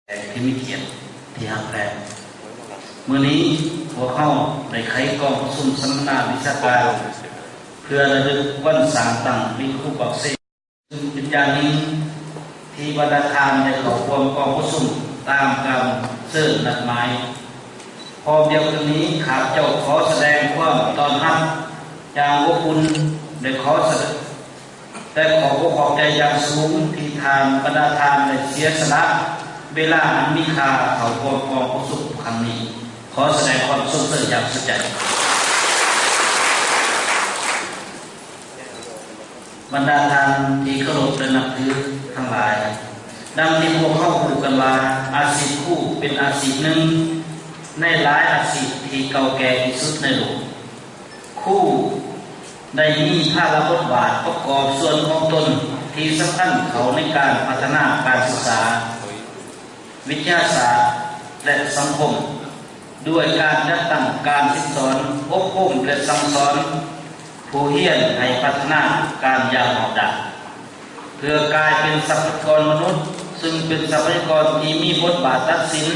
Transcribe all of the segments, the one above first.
ที่มีเกียรติที่หักแพงเมื่อนี้หัวเข้าในไขกองประชุมสัมมนาวิชาการเพื่อระลึกวันสางตั้งมีครูบอกเสียซึ่งเป็นอย่างนี้ที่บรรดาทานในเขาความกองประชุมตามกรรมเสื่อนัดหมายพอเดียวกันนี้ข้าพเจ้าขอแสดงความตอนรับอย่างอบอุ่นได้ขอขอบใจอย่างสูงที่ทานบรรดาทานได้เสียสละเวลาอันมีค่าเขากองประชุมครั้งนี้ขอแสดงความสุขอย่างสุดใจบรรดาทานที่เคารพและนับถือทั้งหลายดังที่พวกเข้าพูดกันว่าอาชีพคู่เป็นอาชีพหนึ่งในหลายอาชีพที่เก่าแก่ที่สุดในโลกคู่ได้มีภาระบทบาทประกอบส่วนของตนที่สำคัญเขาในการพัฒนาการศึกษาวิทยาศาสตร์และสังคมด้วยการจัดตั้งการศึกษาอบรมและสั่งสอนผู้เรียนให้พัฒนาการอย่างเหมาะสมเพื่อกลายเป็นทรัพยากรมนุษย์ซึ่งเป็นทรัพยากรที่มีบทบาทตัดสิน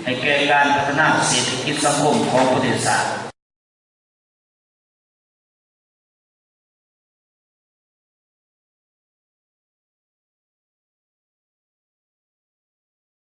ให้แก่การพัฒนาเศรษฐกิจสังคมของประเทศชาติ